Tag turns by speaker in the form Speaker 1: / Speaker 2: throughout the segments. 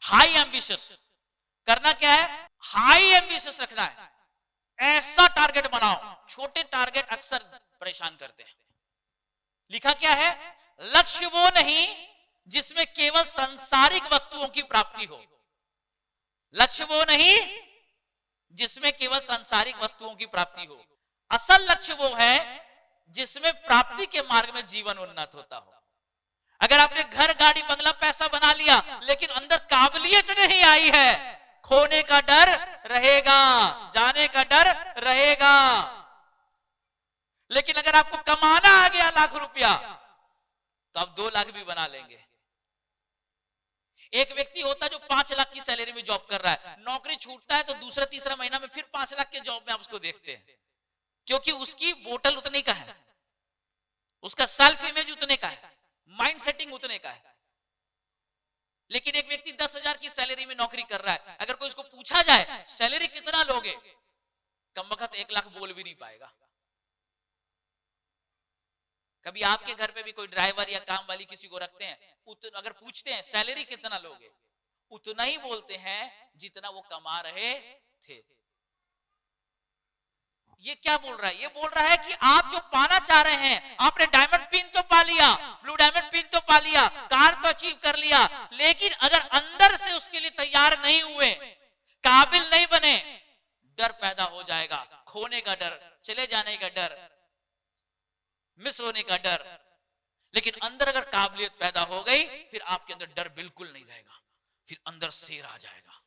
Speaker 1: High ambitious करना क्या है, हाई एम्बिशियस रखना है, ऐसा टारगेट बनाओ। छोटे टारगेट अक्सर परेशान करते हैं। लिखा क्या है, लक्ष्य वो नहीं जिसमें केवल सांसारिक वस्तुओं की प्राप्ति हो। लक्ष्य वो नहीं जिसमें केवल सांसारिक वस्तुओं की प्राप्ति हो। असल लक्ष्य वो है जिसमें प्राप्ति के मार्ग में जीवन उन्नत होता हो। अगर आपने घर, गाड़ी, बंगला, पैसा बना लिया लेकिन अंदर काबिलियत नहीं आई है, खोने का डर रहेगा, जाने का डर रहेगा। लेकिन अगर आपको कमाना आ गया लाख रुपया तो आप 2 लाख भी बना लेंगे। एक व्यक्ति होता है जो 5 लाख की सैलरी में जॉब कर रहा है, नौकरी छूटता है तो दूसरा तीसरा महीना में फिर 5 लाख के जॉब में आप उसको देखते हैं, क्योंकि उसकी बोतल उतने का है, उसका सेल्फ इमेज उतने का है, माइंड सेटिंग उतने का है। लेकिन एक व्यक्ति 10,000 की सैलरी में नौकरी कर रहा है, अगर कोई उसको पूछा जाए सैलरी कितना लोगे, कमबख्त 1 लाख बोल भी नहीं पाएगा। कभी आपके घर पे भी कोई ड्राइवर या काम वाली किसी को रखते हैं, अगर पूछते हैं सैलरी कितना लोगे, उतना ही बोलते हैं जितना वो कमा रहे थे। ये क्या बोल रहा है, ये बोल रहा है कि आप जो पाना चाह रहे हैं, आपने डायमंड पिन तो पा लिया, ब्लू डायमंड पिन तो पा लिया, कार तो अचीव कर लिया, लेकिन अगर अंदर से उसके लिए तैयार नहीं हुए, काबिल नहीं बने, डर पैदा हो जाएगा। खोने का डर, चले जाने का डर, मिस होने का डर। लेकिन अंदर अगर काबिलियत पैदा हो गई, फिर आपके अंदर डर बिल्कुल नहीं रहेगा, फिर अंदर शेर आ जाएगा,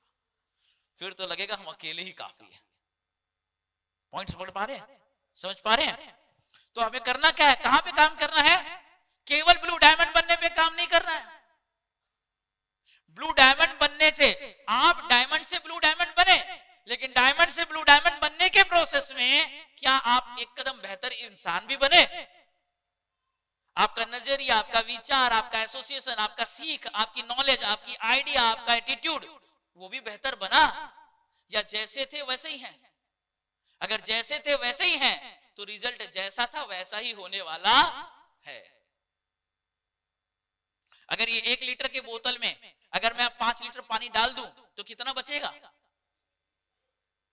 Speaker 1: फिर तो लगेगा हम अकेले ही काफी है। पॉइंट समझ पा रहे हैं, समझ पा रहे हैं? तो हमें करना क्या है, कहां पे काम करना है? केवल ब्लू डायमंड बनने पे काम नहीं करना है। ब्लू डायमंड बनने से, आप डायमंड से ब्लू डायमंड बने, लेकिन डायमंड से ब्लू डायमंड बनने के प्रोसेस में क्या आप एक कदम बेहतर इंसान भी बने? आपका नजरिया, आपका विचार, आपका एसोसिएशन, आपका सीख, आपकी नॉलेज, आपकी आइडिया, आपका एटीट्यूड, वो भी बेहतर बना, या जैसे थे वैसे ही हैं? अगर जैसे थे वैसे ही हैं तो रिजल्ट जैसा था वैसा ही होने वाला है। अगर ये 1 लीटर के बोतल में अगर मैं 5 लीटर पानी डाल दूं तो कितना बचेगा?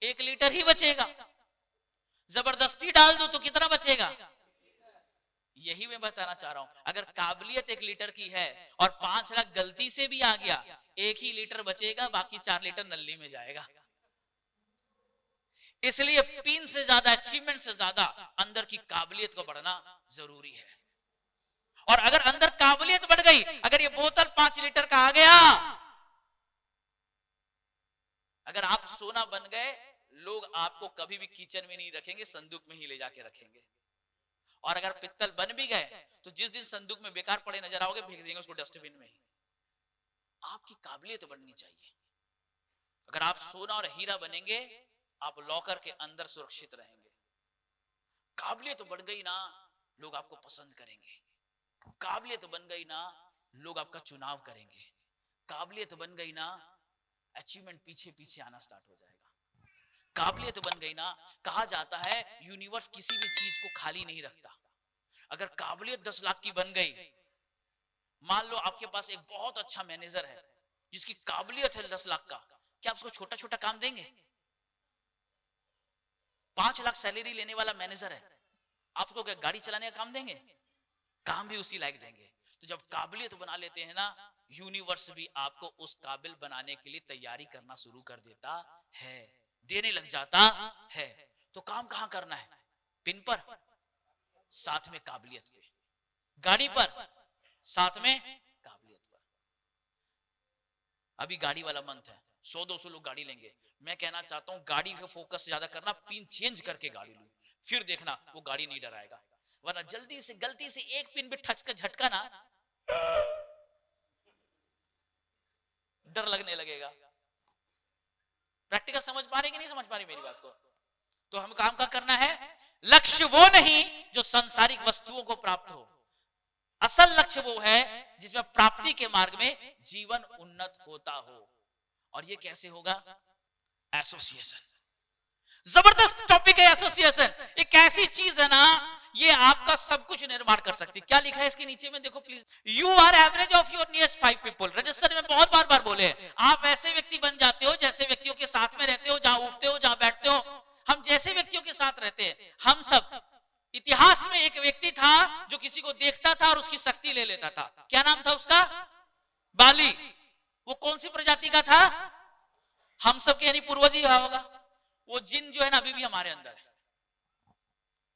Speaker 1: 1 लीटर ही बचेगा। जबरदस्ती डाल दूं तो कितना बचेगा? यही मैं बताना चाह रहा हूं। अगर काबिलियत 1 लीटर की है और 5 लाख गलती से भी आ गया, 1 ही लीटर बचेगा, बाकी 4 लीटर नल्ली में जाएगा। इसलिए पिन से ज्यादा, अचीवमेंट से ज्यादा अंदर की काबिलियत को बढ़ना जरूरी है। और अगर अंदर काबिलियत बढ़ गई, अगर ये बोतल 5 लीटर का आ गया, अगर आप सोना बन गए, लोग आपको कभी भी किचन में नहीं रखेंगे, संदूक में ही ले जाके रखेंगे। और अगर पित्तल बन भी गए तो जिस दिन संदूक में बेकार पड़े नजर आओगे, फेंक देंगे उसको डस्टबिन में ही। आपकी काबिलियत बढ़नी चाहिए। अगर आप सोना और हीरा बनेंगे, आप लॉकर के अंदर सुरक्षित रहेंगे। काबिलियत बढ़ गई ना, लोग आपको पसंद करेंगे। काबिलियत बन गई ना, लोग आपका चुनाव करेंगे। काबिलियत बन गई ना, अचीवमेंट पीछे पीछे आना स्टार्ट हो जाएगा। काबिलियत बन गई ना, कहा जाता है यूनिवर्स किसी भी चीज को खाली नहीं रखता। अगर काबिलियत 10 लाख की बन गई, मान लो आपके पास एक बहुत अच्छा मैनेजर है जिसकी काबिलियत है 10 लाख का, क्या आप उसको छोटा छोटा काम देंगे? 5 लाख सैलरी लेने वाला मैनेजर है, आपको क्या गाड़ी चलाने का काम देंगे? काम भी उसी लायक देंगे। तो जब काबिलियत बना लेते हैं ना, यूनिवर्स भी आपको उस काबिल बनाने के लिए तैयारी करना शुरू कर देता है, देने लग जाता है। तो काम कहां करना है? पिन पर, साथ में काबिलियत पे। गाड़ी पर, साथ में काबिलियत पर। अभी गाड़ी वाला मंथ है, 100-200 लोग गाड़ी लेंगे। मैं कहना चाहता हूं गाड़ी पे फोकस ज्यादा करना, पिन चेंज करके गाड़ी लो, फिर देखना वो गाड़ी नहीं डराएगा। वरना जल्दी से गलती से एक पिन भी झटका ना, डर लगने लगेगा। प्रैक्टिकल समझ पा रहे कि नहीं समझ पा रहे मेरी बात को? तो हम काम का करना है, लक्ष्य वो नहीं जो सांसारिक वस्तुओं को प्राप्त हो। असल लक्ष्य वो है जिसमें प्राप्ति के मार्ग में जीवन उन्नत होता हो। और ये कैसे होगा? एसोसिएशन। जबरदस्त टॉपिक है एसोसिएशन। एक ऐसी चीज है ना, ये आपका सब कुछ निर्माण कर सकती है। क्या लिखा है इसके नीचे में देखो please, you are average of your nearest 5 people. Register में बहुत बार बोले हैं, आप ऐसे व्यक्ति बन जाते हो जैसे व्यक्तियों के साथ में रहते हो, जहां उठते हो जहां बैठते हो। हम जैसे व्यक्तियों के साथ रहते हैं। हम सब, इतिहास में एक व्यक्ति था जो किसी को देखता था और उसकी शक्ति ले लेता था। क्या नाम था उसका? बाली। वो कौन सी प्रजाति का था? हम सब के यानी पूर्वज ही होगा। वो जिन जो है ना अभी भी हमारे अंदर है,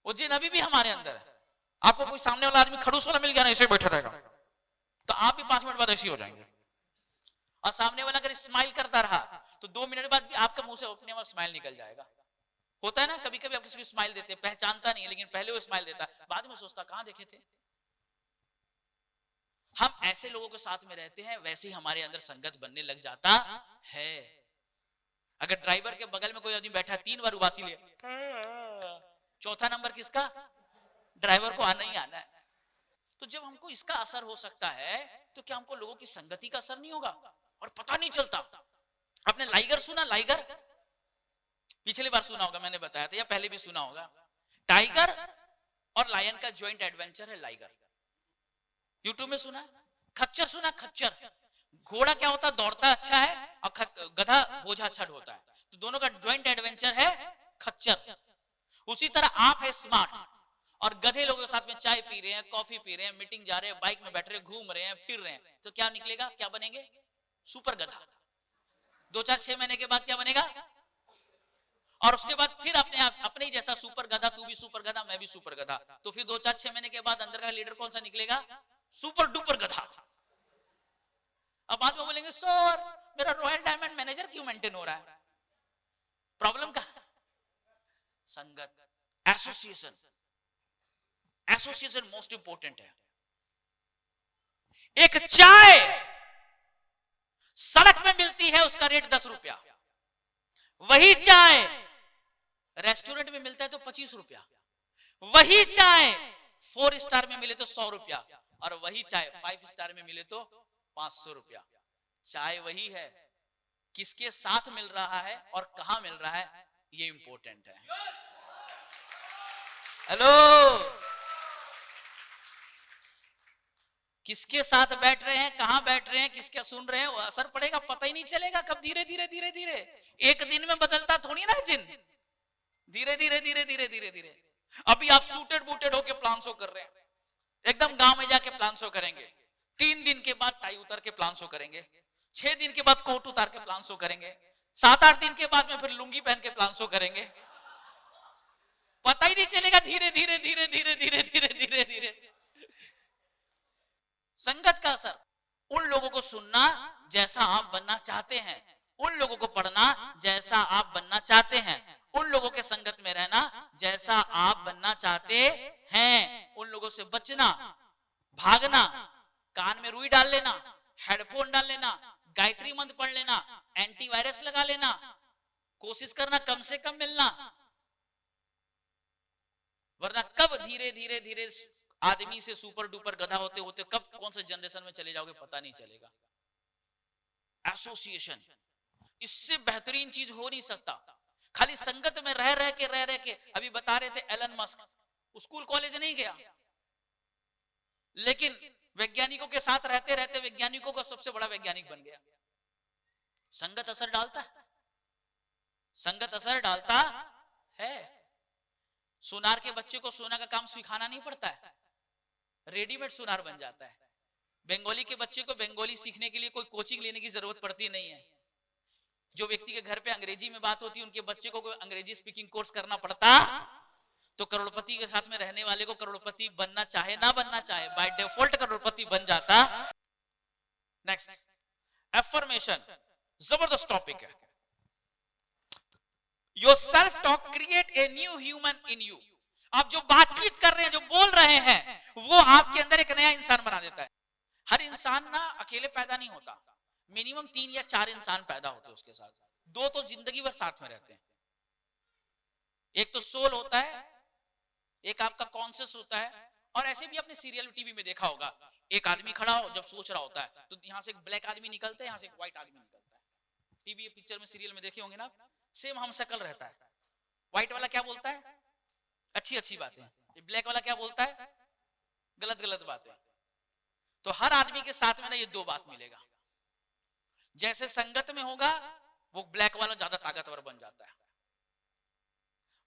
Speaker 1: वो जिन अभी भी हमारे अंदर है। आपको कोई सामने वाला आदमी खड़ूस वाला मिल गया ना, ऐसे बैठा रहेगा तो आप भी 5 मिनट बाद ऐसे हो जाएंगे। और सामने वाला अगर स्माइल करता रहा तो 2 मिनट बाद भी आपका मुंह से अपने आप स्माइल निकल जाएगा। होता है ना, कभी कभी आप किसी को स्माइल देते हैं, पहचानता नहीं है लेकिन पहले वो स्माइल देता है, बाद में सोचता कहां देखे थे। हम ऐसे लोगों के साथ में रहते हैं, वैसे ही हमारे अंदर संगत बनने लग जाता है। अगर ड्राइवर के बगल में कोई आदमी बैठा 3 बार उबासी ले, चौथा नंबर किसका? ड्राइवर को आना ही आना है। तो जब हमको इसका असर हो सकता है तो क्या हमको लोगों की संगति का असर नहीं होगा? और पता नहीं चलता। आपने लाइगर सुना? लाइगर पिछली बार सुना होगा, मैंने बताया था, या पहले भी सुना होगा। टाइगर और लायन का ज्वाइंट एडवेंचर है लाइगर। यूट्यूब में सुना? खच्चर सुना? खच्चर घोड़ा क्या होता है? दौड़ता अच्छा है, और गधा बोझा अच्छा ढोता है। तो दोनों का ज्वाइंट एडवेंचर है खच्चर। उसी तरह आप है स्मार्ट और गधे लोगों के साथ में चाय पी रहे हैं, कॉफी पी रहे हैं, मीटिंग जा रहे हैं, बाइक में बैठ रहे हैं, घूम रहे हैं, फिर रहे हैं, तो क्या निकलेगा? क्या बनेंगे? सुपर गधा। 2-4-6 महीने के बाद क्या बनेगा? और उसके बाद फिर अपने ही जैसा सुपर गधा, तू भी सुपर गधा, मैं भी सुपर गधा। तो फिर 2-4-6 महीने के बाद अंदर का लीडर कौन सा निकलेगा? सुपर डुपर गधा। अब बाद में बोलेंगे सर मेरा रॉयल डायमंड मैनेजर क्यों मेंटेन हो रहा है? प्रॉब्लम का संगत, एसोसिएशन। एसोसिएशन मोस्ट इंपोर्टेंट है। एक चाय सड़क में मिलती है, उसका रेट 10 रुपया। वही चाय रेस्टोरेंट में मिलता है तो 25 रुपया। वही चाय 4 स्टार में मिले तो 100 रुपया, और वही चाय 5 स्टार में मिले तो 500 रुपया। चाय वही है, किसके साथ मिल रहा है और कहां मिल रहा है, ये इंपॉर्टेंट है। हेलो, किसके साथ बैठ रहे हैं, कहां बैठ रहे हैं, किसके सुन रहे हैं, वो असर पड़ेगा, पता ही नहीं चलेगा कब। धीरे धीरे धीरे धीरे, एक दिन में बदलता थोड़ी ना जिन, धीरे धीरे धीरे धीरे धीरे धीरे। अभी आप सूटेड बूटेड होके प्लान शो कर रहे हैं, एकदम गांव में जाके प्लान शो करेंगे। 3 दिन के बाद टाई उतार के प्लान शो करेंगे, 6 दिन के बाद कोट उतार के प्लान शो करेंगे, 7-8 दिन के बाद में फिर लुंगी पहन के प्लान शो करेंगे। पता ही नहीं चलेगा, धीरे धीरे धीरे धीरे धीरे धीरे धीरे धीरे। संगत का असर, उन लोगों को सुनना जैसा आप बनना चाहते हैं, उन लोगों को पढ़ना जैसा आप बनना चाहते हैं, उन लोगों के संगत में रहना जैसा आप बनना चाहते हैं, उन लोगों से बचना, भागना, कान में रुई डाल लेना, हेडफोन डाल लेना, गायत्री मंत्र पढ़ लेना, एंटीवायरस लगा लेना, कोशिश करना कम से कम मिलना, वरना कब धीरे धीरे धीरे आदमी से सुपर डुपर गधा होते होते कब कौन से जनरेशन में चले जाओगे पता नहीं चलेगा। एसोसिएशन, इससे बेहतरीन चीज हो नहीं सकता। खाली संगत में रह रह के अभी बता रहे थे एलन मस्क स्कूल कॉलेज नहीं गया, लेकिन वैज्ञानिकों के साथ रहते रहते वैज्ञानिकों का सबसे बड़ा वैज्ञानिक बन गया। संगत असर डालता है, संगत असर डालता है। सुनार के बच्चे को सोना का काम सिखाना नहीं पड़ता है, रेडीमेड सुनार बन जाता है। बंगाली के बच्चे को बंगाली सीखने के लिए कोई कोचिंग लेने की जरूरत पड़ती नहीं है। जो व्यक्ति के घर पे अंग्रेजी में बात होती है, उनके बच्चे को कोई अंग्रेजी स्पीकिंग कोर्स करना पड़ता। तो करोड़पति के साथ में रहने वाले को करोड़पति बनना चाहे ना बनना चाहे, बाय डिफॉल्ट करोड़पति बन जाता। नेक्स्ट, एफर्मेशन, जबरदस्त टॉपिक है। Your self talk create a new human in you. आप जो बातचीत कर रहे हैं, जो बोल रहे हैं, वो आपके अंदर एक नया इंसान बना देता है। हर इंसान ना अकेले पैदा नहीं होता, मिनिमम 3 या 4 इंसान पैदा होते हैं उसके साथ। 2 तो जिंदगी भर साथ में रहते हैं। एक तो सोल होता है, एक आपका कॉन्शियस होता है। और ऐसे भी आपने सीरियल टीवी में देखा होगा, एक आदमी खड़ा हो जब सोच रहा होता है तो यहाँ से एक ब्लैक आदमी निकलता है, यहाँ से एक व्हाइट आदमी निकलता है। टीवी पिक्चर में सीरियल में देखे होंगे ना, सेम हम शक्ल रहता है। व्हाइट वाला क्या बोलता है, अच्छी अच्छी बातें, ये ब्लैक वाला क्या बोलता है? गलत गलत बातें। तो हर आदमी के साथ में ना ये दो बात मिलेगा, जैसे संगत में होगा वो ब्लैक वाला ज्यादा ताकतवर बन जाता है,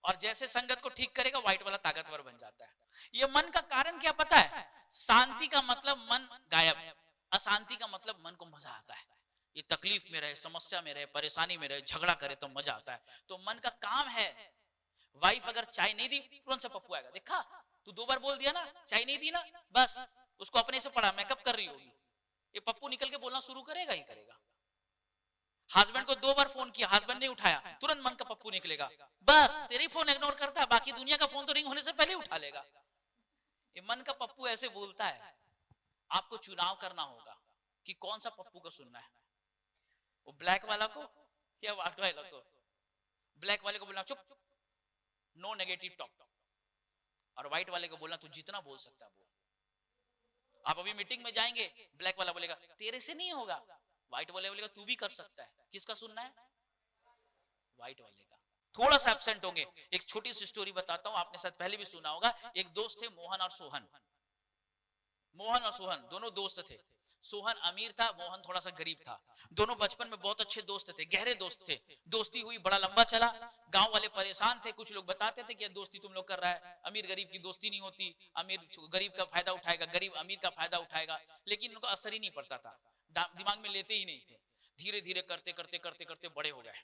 Speaker 1: और जैसे संगत को ठीक करेगा व्हाइट वाला ताकतवर बन जाता है। ये मन का कारण क्या पता है? शांति का मतलब मन गायब, अशांति का मतलब मन को मजा आता है। ये तकलीफ में रहे, समस्या में रहे, परेशानी में रहे, झगड़ा करे तो मजा आता है। तो मन का काम है, वाइफ अगर चाय नहीं दी तुरंत से पप्पू आएगा, देखा तू 2 बार बोल दिया ना, चाय नहीं दी ना, बस उसको अपने से पढ़ा मेकअप कर रही होगी, ये पप्पू निकल के बोलना शुरू करेगा ही करेगा। हस्बैंड को 2 बार फोन किया, हस्बैंड नहीं उठाया, तुरंत मन का पप्पू निकलेगा, बस तेरी फोन इग्नोर करता है, बाकी दुनिया का फोन तो रिंग होने से पहले उठा लेगा। ये मन का पप्पू ऐसे बोलता है। आपको चुनाव करना होगा कि कौन सा पप्पू को सुनना है, वो ब्लैक वाला को या व्हाइट वाला को। ब्लैक वाले को बोलना चुप, नो नेगेटिव टॉक, और व्हाइट वाले को बोलना तू जितना बोल सकता है बोल। आप अभी मीटिंग में जाएंगे, ब्लैक वाला बोलेगा तेरे से नहीं होगा, व्हाइट वाले बोलेगा तू भी कर सकता है। किसका सुनना है? व्हाइट वाले का। थोड़ा सा एब्सेंट होंगे। एक छोटी सी स्टोरी बताता हूं, आपने शायद पहले भी सुना होगा। एक दोस्त थे मोहन और सोहन। मोहन और सोहन दोनों दोस्त थे। सोहन अमीर था, मोहन थोड़ा सा गरीब था। दोनों बचपन में बहुत अच्छे दोस्त थे, गहरे दोस्त थे। दोस्ती हुई, बड़ा लंबा चला। गांव वाले परेशान थे, कुछ लोग बताते थे कि दोस्ती तुम लोग कर रहा है, अमीर गरीब की दोस्ती नहीं होती, अमीर गरीब का फायदा उठाएगा, गरीब अमीर का फायदा उठाएगा। लेकिन उनको असर ही नहीं पड़ता था, दिमाग में लेते ही नहीं थे। धीरे धीरे करते करते करते करते बड़े हो गए।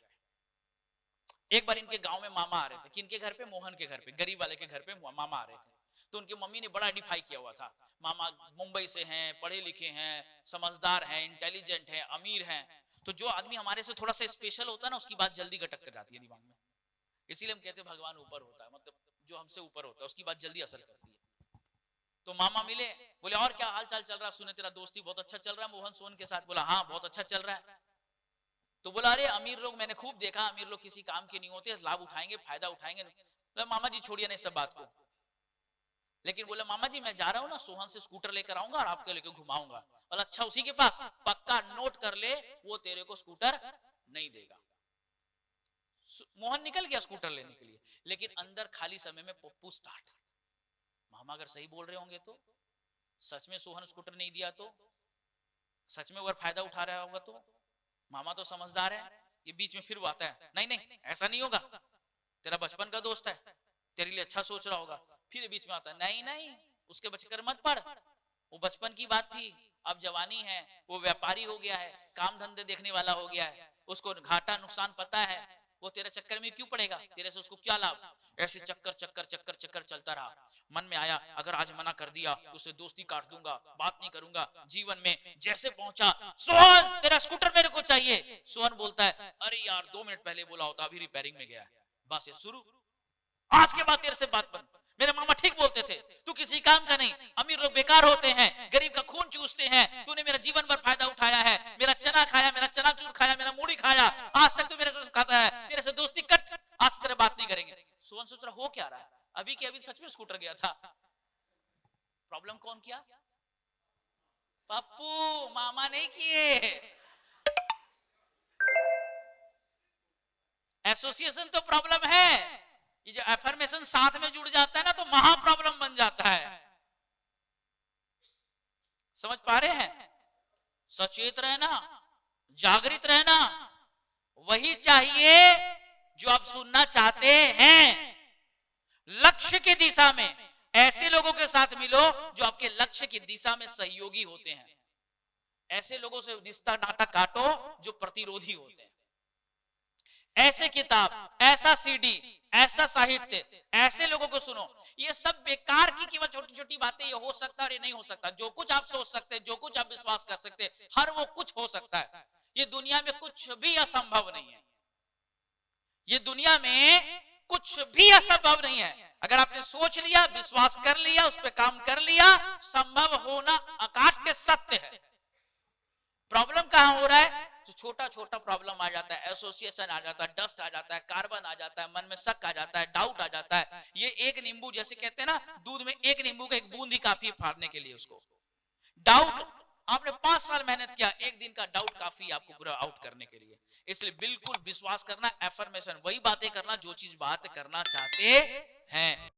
Speaker 1: एक बार इनके गांव में मामा आ रहे थे। किनके घर पे? मोहन के घर पे, गरीब वाले के घर पे मामा आ रहे थे। तो उनकी मम्मी ने बड़ा डिफाई किया हुआ था, मामा मुंबई से हैं, पढ़े लिखे हैं, समझदार हैं, इंटेलिजेंट हैं, अमीर हैं। तो जो आदमी हमारे से थोड़ा सा स्पेशल होता है ना, उसकी बात जल्दी गटक कर जाती है दिमाग में। इसीलिए हम कहते हैं भगवान ऊपर होता है, मतलब जो हमसे ऊपर होता है उसकी बात जल्दी असर करती है। तो मामा मिले, बोले और क्या हाल चाल चल रहा है, सुने तेरा दोस्ती बहुत अच्छा चल रहा है मोहन सोहन के साथ। बोला हाँ बहुत अच्छा चल रहा है। तो बोला अरे अमीर लोग मैंने खूब देखा, अमीर लोग किसी काम के नहीं होते, लाभ उठाएंगे, फायदा उठाएंगे। बोला मामा जी छोड़िए ना सब बात को। लेकिन बोले मामा जी मैं जा रहा हूँ ना, सोहन से स्कूटर लेकर आऊंगा और आपके लेके घुमाऊंगा। बोला अच्छा उसी के पास, पक्का नोट कर ले, वो तेरे को स्कूटर नहीं देगा। मोहन निकल गया स्कूटर लेने के लिए, लेकिन अंदर खाली समय में पप्पू स्टार्ट। मामा अगर सही बोल रहे होंगे तो, सच में सोहन स्कूटर नहीं दिया तो, सच में वो फायदा उठा रहा होगा तो, मामा तो समझदार है। ये बीच में फिर वो आता है, नहीं नहीं ऐसा नहीं होगा, तेरा बचपन का दोस्त है, तेरे लिए अच्छा सोच रहा होगा। फिर बीच में आता है, नहीं नहीं उसके बचकर मत पड़, वो बचपन की बात थी, अब जवानी है, वो व्यापारी हो गया है, काम धंधे देखने वाला हो गया है, उसको घाटा नुकसान पता है, वो तेरे चक्कर में क्यों पड़ेगा, तेरे से उसको क्या लाभ। ऐसे चक्कर चक्कर चक्कर चक्कर चलता रहा। मन में आया अगर आज मना कर दिया उसे दोस्ती काट दूंगा, बात नहीं करूंगा। जीवन में जैसे पहुंचा, सोहन तेरा स्कूटर मेरे को चाहिए। सोहन बोलता है अरे यार 2 मिनट पहले बोला होता, अभी रिपेयरिंग में गया है। बस ये शुरू, आज के बाद तेरे से बात बंद। मेरे मामा ठीक बोलते थे, तू किसी काम का नहीं, अमीर लोग बेकार होते हैं, गरीब का खून चूसते हैं, तूने मेरा जीवन भर फायदा उठाया है, मेरा चना खाया, मेरा चनाचूर खाया, मेरा मूढ़ी खाया, आज तक तू मेरे से खाता है, तेरे से दोस्ती कट, आज से तेरे बात नहीं करेंगे। सोहन सोच रहा हो क्या रहा है, अभी के अभी सच में स्कूटर गया था। प्रॉब्लम कौन किया? पप्पू, मामा नहीं किए। एसोसिएशन तो प्रॉब्लम है, ये जो एफर्मेशन साथ में जुड़ जाता है ना तो महा प्रॉब्लम बन जाता है। समझ पा रहे हैं? सचेत रहना, जागृत रहना, वही चाहिए जो आप सुनना चाहते हैं। लक्ष्य की दिशा में ऐसे लोगों के साथ मिलो जो आपके लक्ष्य की दिशा में सहयोगी होते हैं। ऐसे लोगों से रिश्ता नाता काटो जो प्रतिरोधी होते हैं। ऐसे किताब, ऐसा सीडी, ऐसा साहित्य, ऐसे लोगों को सुनो। ये सब बेकार की केवल छोटी छोटी बातें, ये हो सकता है और ये नहीं हो सकता। जो कुछ आप सोच सकते हैं, जो कुछ आप विश्वास कर सकते हैं, हर वो कुछ हो सकता है। ये दुनिया में कुछ भी असंभव नहीं है। ये दुनिया में कुछ भी असंभव नहीं है। अगर आपने सोच लिया, विश्वास कर लिया, उस पर काम कर लिया, संभव होना अकाट्य सत्य है। प्रॉब्लम कहां हो रहा है? जो छोटा छोटा प्रॉब्लम आ जाता है, एसोसिएशन आ जाता है, डस्ट आ जाता है, कार्बन आ जाता है, मन में शक आ जाता है, डाउट आ जाता है। ये एक नींबू, जैसे कहते हैं ना दूध में एक नींबू का एक बूंद ही काफी है फाड़ने के लिए उसको। डाउट, आपने 5 साल मेहनत किया, एक दिन का डाउट काफी आपको पूरा आउट करने के लिए। इसलिए बिल्कुल विश्वास करना, एफर्मेशन, वही बातें करना जो चीज बात करना चाहते हैं।